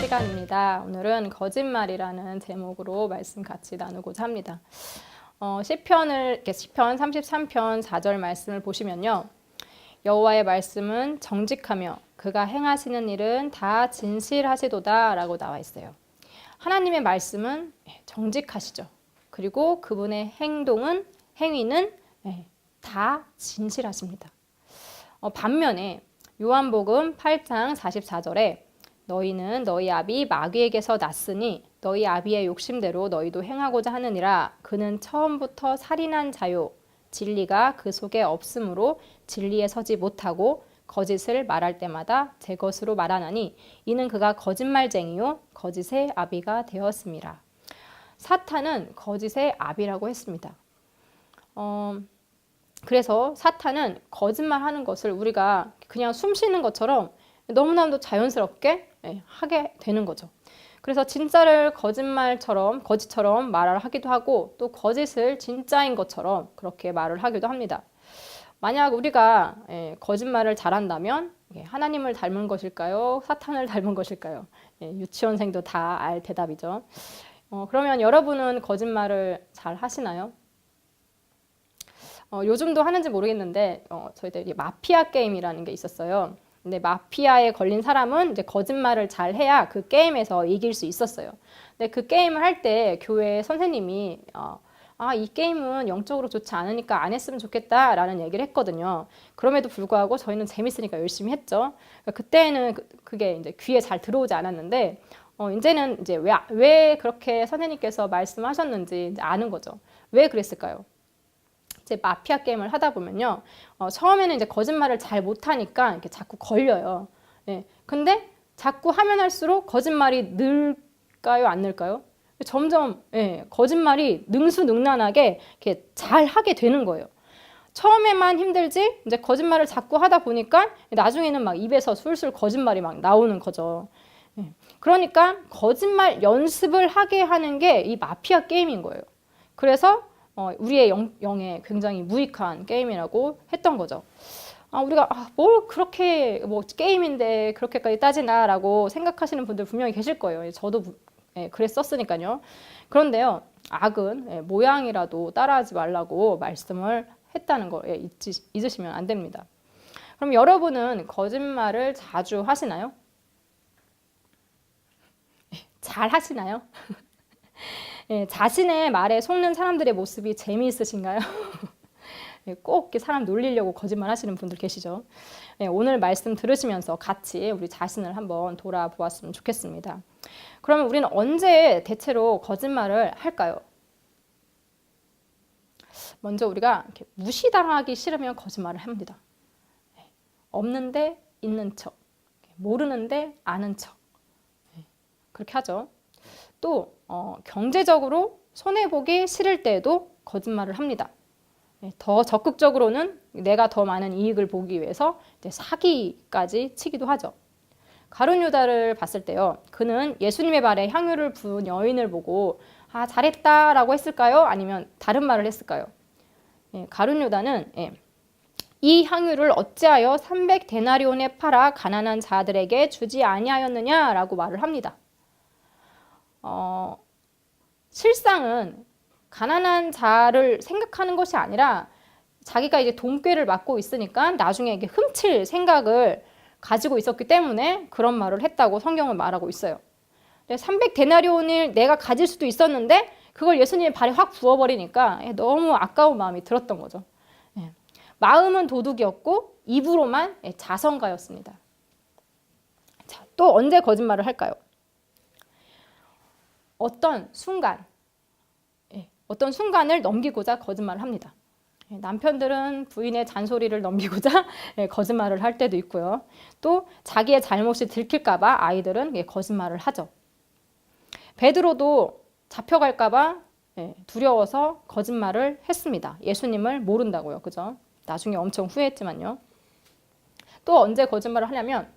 시간입니다. 오늘은 거짓말이라는 제목으로 말씀 같이 나누고자 합니다. 시편 33편 4절 말씀을 보시면요. 여호와의 말씀은 정직하며 그가 행하시는 일은 다 진실하시도다 라고 나와 있어요. 하나님의 말씀은 정직하시죠. 그리고 그분의 행위는 다 진실하십니다. 반면에 요한복음 8장 44절에 너희는 너희 아비 마귀에게서 났으니 너희 아비의 욕심대로 너희도 행하고자 하느니라. 그는 처음부터 살인한 자요 진리가 그 속에 없으므로 진리에 서지 못하고 거짓을 말할 때마다 제 것으로 말하나니 이는 그가 거짓말쟁이요 거짓의 아비가 되었습니다. 사탄은 거짓의 아비라고 했습니다. 그래서 사탄은 거짓말하는 것을 우리가 그냥 숨 쉬는 것처럼 너무나도 자연스럽게 하게 되는 거죠. 그래서 진짜를 거짓처럼 말을 하기도 하고 또 거짓을 진짜인 것처럼 그렇게 말을 하기도 합니다. 만약 우리가 거짓말을 잘한다면 하나님을 닮은 것일까요? 사탄을 닮은 것일까요? 유치원생도 다 알 대답이죠. 그러면 여러분은 거짓말을 잘 하시나요? 요즘도 하는지 모르겠는데 저희들이 마피아 게임이라는 게 있었어요. 근데 마피아에 걸린 사람은 이제 거짓말을 잘 해야 그 게임에서 이길 수 있었어요. 근데 그 게임을 할 때 교회 선생님이 이 게임은 영적으로 좋지 않으니까 안 했으면 좋겠다라는 얘기를 했거든요. 그럼에도 불구하고 저희는 재밌으니까 열심히 했죠. 그때는 그게 이제 귀에 잘 들어오지 않았는데 이제는 이제 왜 그렇게 선생님께서 말씀하셨는지 이제 아는 거죠. 왜 그랬을까요? 이제 마피아 게임을 하다 보면요. 처음에는 이제 거짓말을 잘 못하니까 이렇게 자꾸 걸려요. 근데 자꾸 하면 할수록 거짓말이 늘까요? 안 늘까요? 점점 거짓말이 능수능란하게 이렇게 잘 하게 되는 거예요. 처음에만 힘들지 이제 거짓말을 자꾸 하다 보니까 나중에는 막 입에서 술술 거짓말이 막 나오는 거죠. 그러니까 거짓말 연습을 하게 하는 게 이 마피아 게임인 거예요. 그래서 우리의 영에 굉장히 무익한 게임이라고 했던 거죠. 우리가 뭘 그렇게 게임인데 그렇게까지 따지나라고 생각하시는 분들 분명히 계실 거예요. 저도 그랬었으니까요. 그런데요, 악은 모양이라도 따라하지 말라고 말씀을 했다는 거 잊으시면 안 됩니다. 그럼 여러분은 거짓말을 자주 하시나요? 잘 하시나요? 자신의 말에 속는 사람들의 모습이 재미있으신가요? 꼭 사람 놀리려고 거짓말 하시는 분들 계시죠? 오늘 말씀 들으시면서 같이 우리 자신을 한번 돌아보았으면 좋겠습니다. 그러면 우리는 언제 대체로 거짓말을 할까요? 먼저 우리가 이렇게 무시당하기 싫으면 거짓말을 합니다. 없는데 있는 척, 모르는데 아는 척, 그렇게 하죠. 또 경제적으로 손해보기 싫을 때에도 거짓말을 합니다. 더 적극적으로는 내가 더 많은 이익을 보기 위해서 이제 사기까지 치기도 하죠. 가룟 유다를 봤을 때요. 그는 예수님의 발에 향유를 부은 여인을 보고 잘했다라고 했을까요? 아니면 다른 말을 했을까요? 가룟 유다는 이 향유를 어찌하여 300데나리온에 팔아 가난한 자들에게 주지 아니하였느냐라고 말을 합니다. 실상은 가난한 자를 생각하는 것이 아니라 자기가 이제 돈꾀를 맡고 있으니까 나중에 이게 훔칠 생각을 가지고 있었기 때문에 그런 말을 했다고 성경은 말하고 있어요. 300데나리온을 내가 가질 수도 있었는데 그걸 예수님의 발에 확 부어버리니까 너무 아까운 마음이 들었던 거죠. 마음은 도둑이었고 입으로만 자성가였습니다. 자, 또 언제 거짓말을 할까요? 어떤 순간을 넘기고자 거짓말을 합니다. 남편들은 부인의 잔소리를 넘기고자 거짓말을 할 때도 있고요. 또 자기의 잘못이 들킬까 봐 아이들은 거짓말을 하죠. 베드로도 잡혀갈까 봐 두려워서 거짓말을 했습니다. 예수님을 모른다고요. 그죠? 나중에 엄청 후회했지만요. 또 언제 거짓말을 하냐면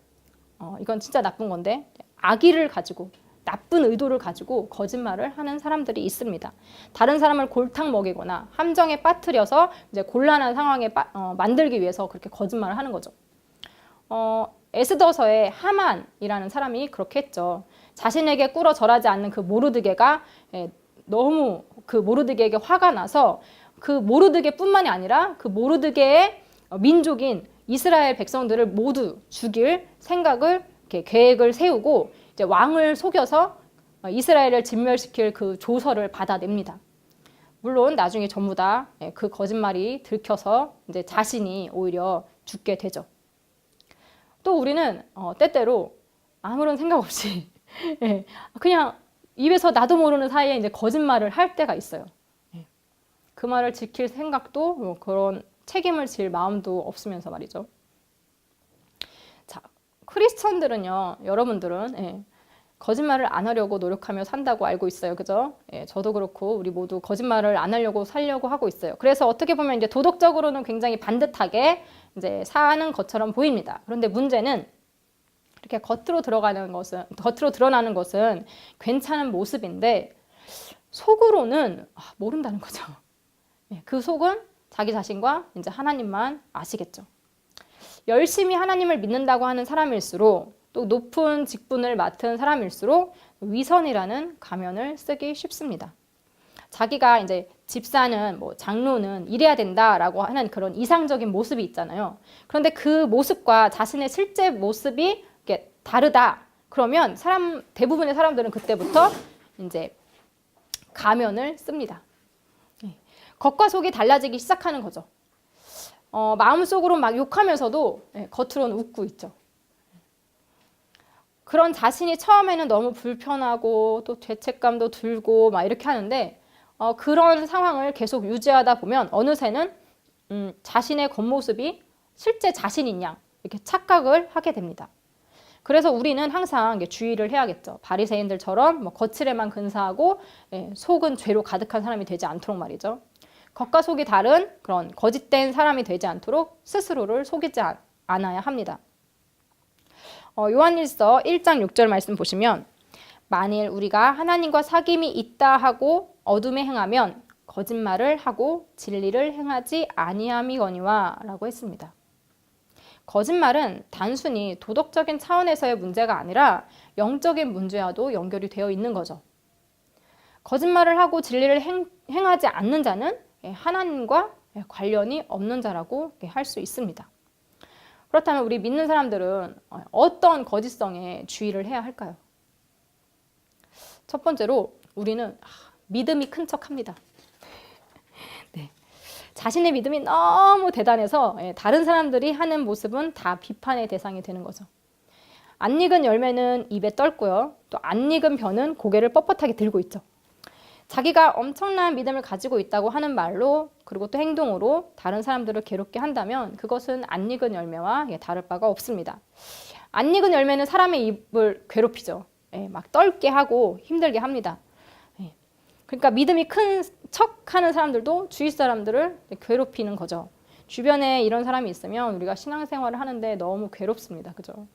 이건 진짜 나쁜 건데 악의를 가지고 나쁜 의도를 가지고 거짓말을 하는 사람들이 있습니다. 다른 사람을 골탕 먹이거나 함정에 빠뜨려서 이제 곤란한 상황에 만들기 위해서 그렇게 거짓말을 하는 거죠. 에스더서에 하만이라는 사람이 그렇게 했죠. 자신에게 꿇어 절하지 않는 그 모르드게가 너무 그 모르드게에게 화가 나서 그 모르드게뿐만이 아니라 그 모르드게의 민족인 이스라엘 백성들을 모두 죽일 생각을 이렇게 계획을 세우고 이제 왕을 속여서 이스라엘을 진멸시킬 그 조서를 받아냅니다. 물론 나중에 전부 다 그 거짓말이 들켜서 이제 자신이 오히려 죽게 되죠. 또 우리는 때때로 아무런 생각 없이 그냥 입에서 나도 모르는 사이에 이제 거짓말을 할 때가 있어요. 그 말을 지킬 생각도 그런 책임을 질 마음도 없으면서 말이죠. 자, 크리스천들은요, 여러분들은 거짓말을 안 하려고 노력하며 산다고 알고 있어요. 그죠? 저도 그렇고 우리 모두 거짓말을 안 하려고 살려고 하고 있어요. 그래서 어떻게 보면 이제 도덕적으로는 굉장히 반듯하게 이제 사는 것처럼 보입니다. 그런데 문제는 이렇게 겉으로 드러나는 것은 괜찮은 모습인데 속으로는 모른다는 거죠. 그 속은 자기 자신과 이제 하나님만 아시겠죠. 열심히 하나님을 믿는다고 하는 사람일수록 또 높은 직분을 맡은 사람일수록 위선이라는 가면을 쓰기 쉽습니다. 자기가 이제 집사는 뭐 장로는 이래야 된다라고 하는 그런 이상적인 모습이 있잖아요. 그런데 그 모습과 자신의 실제 모습이 이렇게 다르다. 그러면 대부분의 사람들은 그때부터 이제 가면을 씁니다. 겉과 속이 달라지기 시작하는 거죠. 마음속으로 막 욕하면서도 겉으로는 웃고 있죠. 그런 자신이 처음에는 너무 불편하고 또 죄책감도 들고 막 이렇게 하는데 그런 상황을 계속 유지하다 보면 어느새는 자신의 겉모습이 실제 자신인 양 이렇게 착각을 하게 됩니다. 그래서 우리는 항상 주의를 해야겠죠. 바리새인들처럼 뭐 거칠에만 근사하고 속은 죄로 가득한 사람이 되지 않도록 말이죠. 겉과 속이 다른 그런 거짓된 사람이 되지 않도록 스스로를 속이지 않아야 합니다. 요한일서 1장 6절 말씀 보시면 만일 우리가 하나님과 사귐이 있다 하고 어둠에 행하면 거짓말을 하고 진리를 행하지 아니함이거니와 라고 했습니다. 거짓말은 단순히 도덕적인 차원에서의 문제가 아니라 영적인 문제와도 연결이 되어 있는 거죠. 거짓말을 하고 진리를 행하지 않는 자는 하나님과 관련이 없는 자라고 할 수 있습니다. 그렇다면 우리 믿는 사람들은 어떤 거짓성에 주의를 해야 할까요? 첫 번째로 우리는 믿음이 큰 척합니다. 네. 자신의 믿음이 너무 대단해서 다른 사람들이 하는 모습은 다 비판의 대상이 되는 거죠. 안 익은 열매는 입에 떨고요. 또 안 익은 벼는 고개를 뻣뻣하게 들고 있죠. 자기가 엄청난 믿음을 가지고 있다고 하는 말로 그리고 또 행동으로 다른 사람들을 괴롭게 한다면 그것은 안 익은 열매와 다를 바가 없습니다. 안 익은 열매는 사람의 입을 괴롭히죠. 막 떨게 하고 힘들게 합니다. 그러니까 믿음이 큰 척하는 사람들도 주위 사람들을 괴롭히는 거죠. 주변에 이런 사람이 있으면 우리가 신앙생활을 하는데 너무 괴롭습니다. 그죠?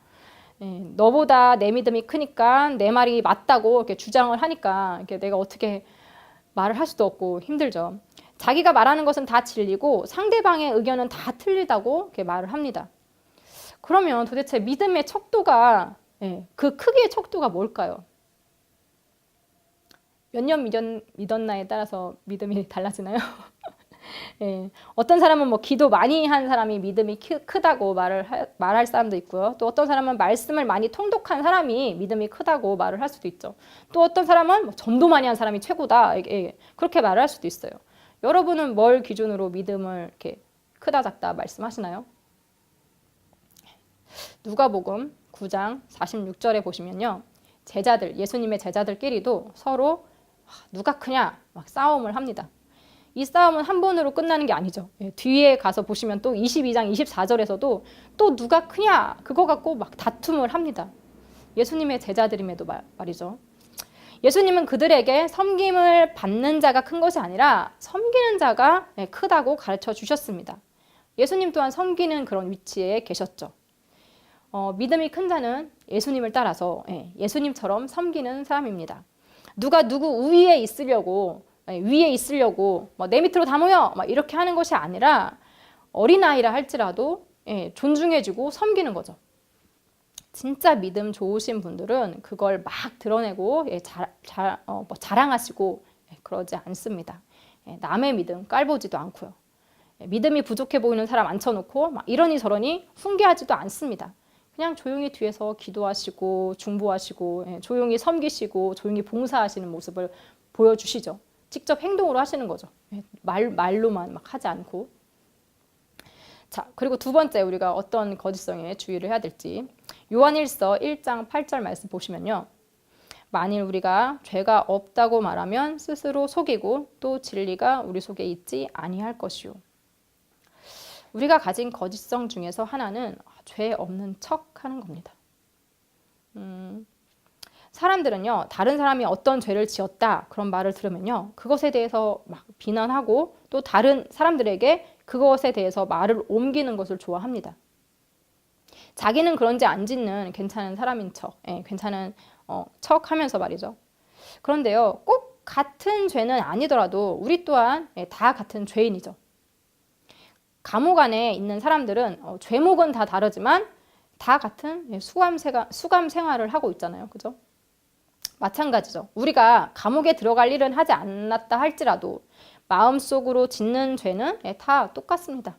너보다 내 믿음이 크니까 내 말이 맞다고 이렇게 주장을 하니까 이렇게 내가 어떻게 말을 할 수도 없고 힘들죠. 자기가 말하는 것은 다 진리고 상대방의 의견은 다 틀리다고 이렇게 말을 합니다. 그러면 도대체 믿음의 척도가 그 크기의 척도가 뭘까요? 몇 년 믿었나에 따라서 믿음이 달라지나요? 어떤 사람은 뭐 기도 많이 한 사람이 믿음이 크다고 말할 사람도 있고요. 또 어떤 사람은 말씀을 많이 통독한 사람이 믿음이 크다고 말을 할 수도 있죠. 또 어떤 사람은 뭐 전도 많이 한 사람이 최고다. 그렇게 말을 할 수도 있어요. 여러분은 뭘 기준으로 믿음을 이렇게 크다 작다 말씀하시나요? 누가복음 9장 46절에 보시면요. 예수님의 제자들끼리도 서로 누가 크냐 막 싸움을 합니다. 이 싸움은 한 번으로 끝나는 게 아니죠. 뒤에 가서 보시면 또 22장 24절에서도 또 누가 크냐 그거 갖고 막 다툼을 합니다. 예수님의 제자들임에도 말이죠. 예수님은 그들에게 섬김을 받는 자가 큰 것이 아니라 섬기는 자가 크다고 가르쳐 주셨습니다. 예수님 또한 섬기는 그런 위치에 계셨죠. 믿음이 큰 자는 예수님을 따라서 예수님처럼 섬기는 사람입니다. 누가 누구 위에 있으려고 내 밑으로 다 모여 막 이렇게 하는 것이 아니라 어린아이라 할지라도 존중해주고 섬기는 거죠. 진짜 믿음 좋으신 분들은 그걸 막 드러내고 자랑하시고 그러지 않습니다. 남의 믿음 깔보지도 않고요. 믿음이 부족해 보이는 사람 앉혀놓고 막 이러니 저러니 훈계하지도 않습니다. 그냥 조용히 뒤에서 기도하시고 중보하시고 조용히 섬기시고 조용히 봉사하시는 모습을 보여주시죠. 직접 행동으로 하시는 거죠. 말로만 막 하지 않고. 자, 그리고 두 번째 우리가 어떤 거짓성에 주의를 해야 될지. 요한일서 1장 8절 말씀 보시면요. 만일 우리가 죄가 없다고 말하면 스스로 속이고 또 진리가 우리 속에 있지 아니할 것이요. 우리가 가진 거짓성 중에서 하나는 죄 없는 척 하는 겁니다. 사람들은요, 다른 사람이 어떤 죄를 지었다 그런 말을 들으면요, 그것에 대해서 막 비난하고 또 다른 사람들에게 그것에 대해서 말을 옮기는 것을 좋아합니다. 자기는 그런 죄 안 짓는 괜찮은 사람인 척, 괜찮은 척 하면서 말이죠. 그런데요, 꼭 같은 죄는 아니더라도 우리 또한 다 같은 죄인이죠. 감옥 안에 있는 사람들은 죄목은 다 다르지만 다 같은 수감 생활을 하고 있잖아요. 그죠? 마찬가지죠. 우리가 감옥에 들어갈 일은 하지 않았다 할지라도 마음속으로 짓는 죄는 다 똑같습니다.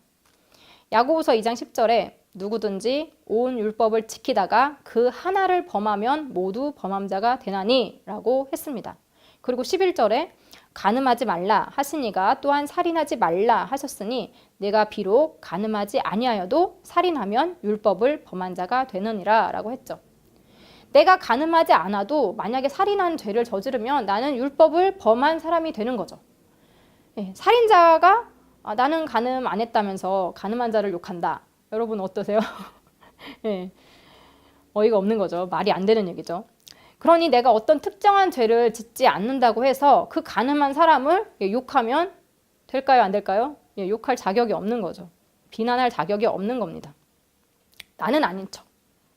야고보서 2장 10절에 누구든지 온 율법을 지키다가 그 하나를 범하면 모두 범함자가 되나니 라고 했습니다. 그리고 11절에 간음하지 말라 하시니가 또한 살인하지 말라 하셨으니 내가 비록 간음하지 아니하여도 살인하면 율법을 범한 자가 되느니라 라고 했죠. 내가 간음하지 않아도 만약에 살인한 죄를 저지르면 나는 율법을 범한 사람이 되는 거죠. 살인자가 나는 간음 안 했다면서 간음한 자를 욕한다. 여러분 어떠세요? 어이가 없는 거죠. 말이 안 되는 얘기죠. 그러니 내가 어떤 특정한 죄를 짓지 않는다고 해서 그 간음한 사람을 욕하면 될까요? 안 될까요? 욕할 자격이 없는 거죠. 비난할 자격이 없는 겁니다. 나는 아닌 척,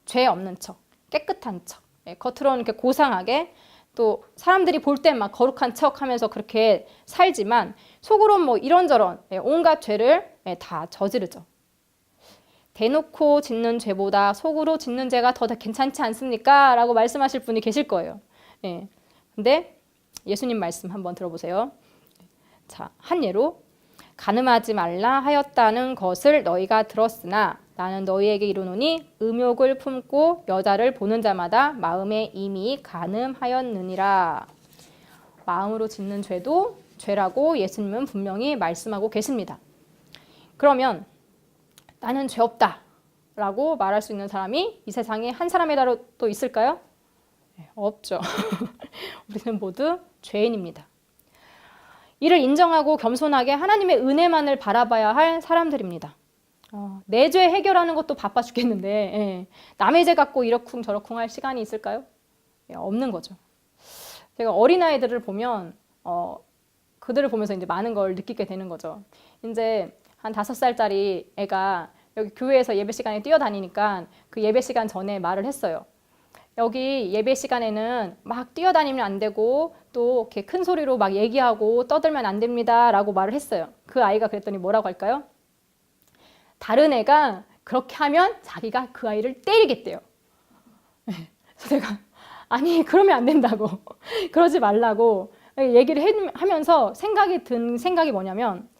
죄 없는 척, 깨끗한 척, 겉으로는 이렇게 고상하게 또 사람들이 볼 때 막 거룩한 척 하면서 그렇게 살지만 속으로는 뭐 이런저런 온갖 죄를 다 저지르죠. 대놓고 짓는 죄보다 속으로 짓는 죄가 더 괜찮지 않습니까? 라고 말씀하실 분이 계실 거예요. 근데 예수님 말씀 한번 들어보세요. 자, 한 예로 간음하지 말라 하였다는 것을 너희가 들었으나 나는 너희에게 이르노니 음욕을 품고 여자를 보는 자마다 마음에 이미 간음하였느니라. 마음으로 짓는 죄도 죄라고 예수님은 분명히 말씀하고 계십니다. 그러면 나는 죄 없다 라고 말할 수 있는 사람이 이 세상에 한 사람이라도 있을까요? 없죠. 우리는 모두 죄인입니다. 이를 인정하고 겸손하게 하나님의 은혜만을 바라봐야 할 사람들입니다. 내 죄 해결하는 것도 바빠 죽겠는데 남의 죄 갖고 이러쿵저러쿵 할 시간이 있을까요? 없는 거죠. 제가 어린아이들을 보면 그들을 보면서 이제 많은 걸 느끼게 되는 거죠. 이제 한 5살짜리 애가 여기 교회에서 예배 시간에 뛰어다니니까 그 예배 시간 전에 말을 했어요. 여기 예배 시간에는 막 뛰어다니면 안 되고 또 이렇게 큰 소리로 막 얘기하고 떠들면 안 됩니다 라고 말을 했어요. 그 아이가 그랬더니 뭐라고 할까요? 다른 애가 그렇게 하면 자기가 그 아이를 때리겠대요. 그래서 제가 아니 그러면 안 된다고 그러지 말라고 얘기를 하면서 든 생각이 뭐냐면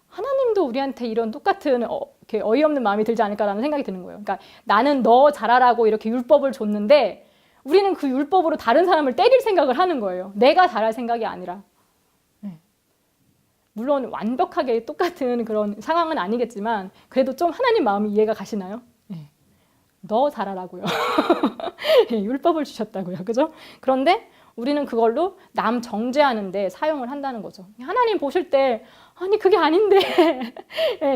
하나님도 우리한테 이런 똑같은 이렇게 어이없는 마음이 들지 않을까라는 생각이 드는 거예요. 그러니까 나는 너 잘하라고 이렇게 율법을 줬는데 우리는 그 율법으로 다른 사람을 때릴 생각을 하는 거예요. 내가 잘할 생각이 아니라. 물론 완벽하게 똑같은 그런 상황은 아니겠지만 그래도 좀 하나님 마음이 이해가 가시나요? 너 잘하라고요. 율법을 주셨다고요. 그죠? 그런데 우리는 그걸로 남 정죄하는데 사용을 한다는 거죠. 하나님 보실 때 아니 그게 아닌데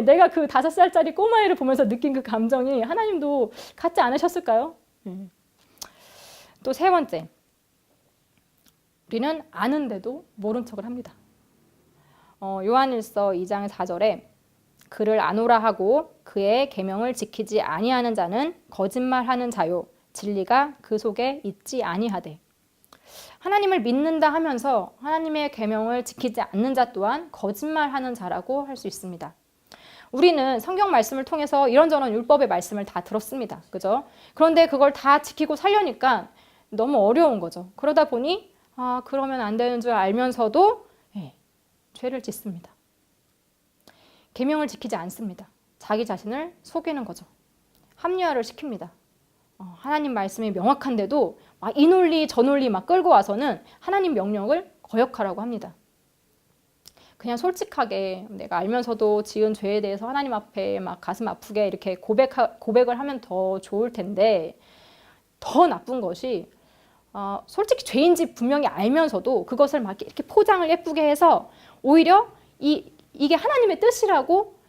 내가 그 5살짜리 꼬마애를 보면서 느낀 그 감정이 하나님도 같지 않으셨을까요? 또 세 번째, 우리는 아는데도 모른 척을 합니다. 요한일서 2장 4절에 그를 아노라 하고 그의 계명을 지키지 아니하는 자는 거짓말하는 자요 진리가 그 속에 있지 아니하되. 하나님을 믿는다 하면서 하나님의 계명을 지키지 않는 자 또한 거짓말하는 자라고 할 수 있습니다. 우리는 성경 말씀을 통해서 이런저런 율법의 말씀을 다 들었습니다. 그죠? 그런데 그걸 다 지키고 살려니까 너무 어려운 거죠. 그러다 보니 그러면 안 되는 줄 알면서도 죄를 짓습니다. 계명을 지키지 않습니다. 자기 자신을 속이는 거죠. 합리화를 시킵니다. 하나님 말씀이 명확한데도 이 논리 저 논리 막 끌고 와서는 하나님 명령을 거역하라고 합니다. 그냥 솔직하게 내가 알면서도 지은 죄에 대해서 하나님 앞에 막 가슴 아프게 이렇게 고백을 하면 더 좋을 텐데, 더 나쁜 것이 솔직히 죄인지 분명히 알면서도 그것을 막 이렇게 포장을 예쁘게 해서 오히려 이게 하나님의 뜻이라고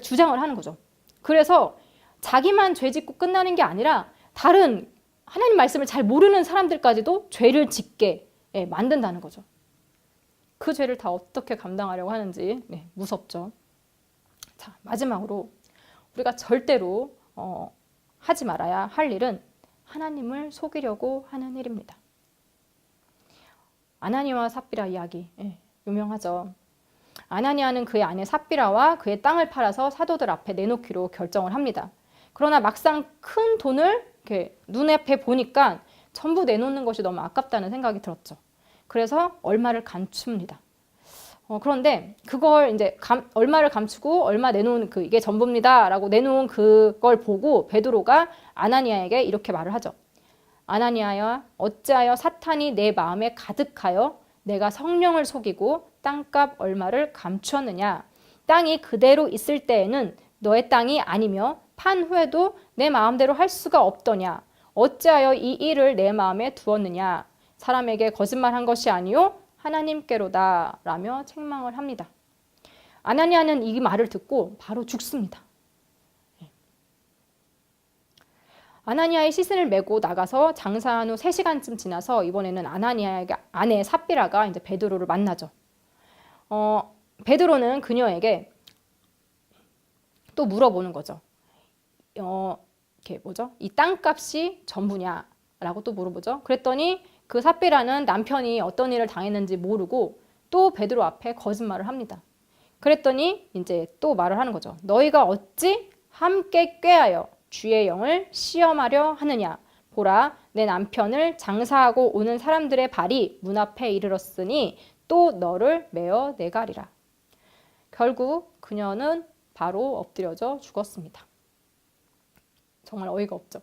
주장을 하는 거죠. 그래서 자기만 죄 짓고 끝나는 게 아니라 다른 하나님 말씀을 잘 모르는 사람들까지도 죄를 짓게 만든다는 거죠. 그 죄를 다 어떻게 감당하려고 하는지 무섭죠. 자, 마지막으로 우리가 절대로 하지 말아야 할 일은 하나님을 속이려고 하는 일입니다. 아나니아와 삽비라 이야기 유명하죠. 아나니아는 그의 아내 삽비라와 그의 땅을 팔아서 사도들 앞에 내놓기로 결정을 합니다. 그러나 막상 큰 돈을 이렇게 눈앞에 보니까 전부 내놓는 것이 너무 아깝다는 생각이 들었죠. 그래서 얼마를 감춥니다. 그런데 그걸 이제 얼마를 감추고 얼마 내놓은 이게 전부입니다라고 내놓은 그걸 보고 베드로가 아나니아에게 이렇게 말을 하죠. 아나니아야, 어찌하여 사탄이 내 마음에 가득하여 내가 성령을 속이고 땅값 얼마를 감추었느냐. 땅이 그대로 있을 때에는 너의 땅이 아니며 판 후에도 내 마음대로 할 수가 없더냐. 어찌하여 이 일을 내 마음에 두었느냐. 사람에게 거짓말한 것이 아니요 하나님께로다 라며 책망을 합니다. 아나니아는 이 말을 듣고 바로 죽습니다. 아나니아의 시신을 메고 나가서 장사한 후 3시간쯤 지나서 이번에는 아나니아의 아내 삽비라가 이제 베드로를 만나죠. 베드로는 그녀에게 또 물어보는 거죠. 이 땅값이 전부냐라고 또 물어보죠. 그랬더니 그 삽비라는 남편이 어떤 일을 당했는지 모르고 또 베드로 앞에 거짓말을 합니다. 그랬더니 이제 또 말을 하는 거죠. 너희가 어찌 함께 꾀하여 주의 영을 시험하려 하느냐. 보라, 내 남편을 장사하고 오는 사람들의 발이 문 앞에 이르렀으니 또 너를 메어 내가리라. 결국 그녀는 바로 엎드려져 죽었습니다. 정말 어이가 없죠.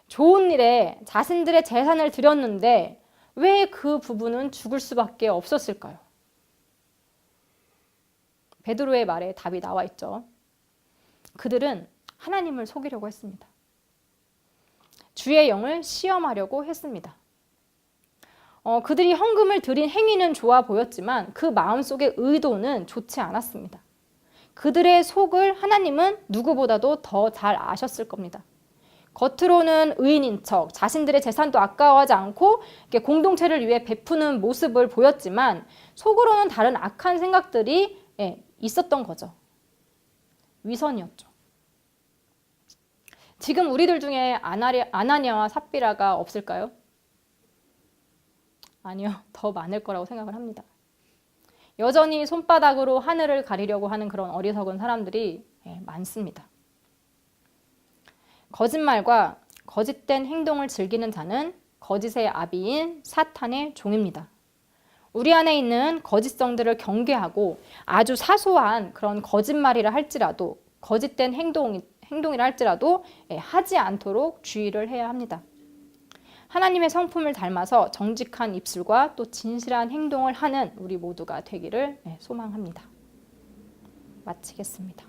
좋은 일에 자신들의 재산을 들였는데 왜 그 부부는 죽을 수밖에 없었을까요? 베드로의 말에 답이 나와 있죠. 그들은 하나님을 속이려고 했습니다. 주의 영을 시험하려고 했습니다. 그들이 헌금을 드린 행위는 좋아 보였지만 그 마음속의 의도는 좋지 않았습니다. 그들의 속을 하나님은 누구보다도 더 잘 아셨을 겁니다. 겉으로는 의인인 척 자신들의 재산도 아까워하지 않고 공동체를 위해 베푸는 모습을 보였지만 속으로는 다른 악한 생각들이 있었던 거죠. 위선이었죠. 지금 우리들 중에 아나니아와 삽비라가 없을까요? 아니요. 더 많을 거라고 생각을 합니다. 여전히 손바닥으로 하늘을 가리려고 하는 그런 어리석은 사람들이 많습니다. 거짓말과 거짓된 행동을 즐기는 자는 거짓의 아비인 사탄의 종입니다. 우리 안에 있는 거짓성들을 경계하고 아주 사소한 그런 거짓말이라 할지라도 거짓된 행동이라 할지라도 하지 않도록 주의를 해야 합니다. 하나님의 성품을 닮아서 정직한 입술과 또 진실한 행동을 하는 우리 모두가 되기를 소망합니다. 마치겠습니다.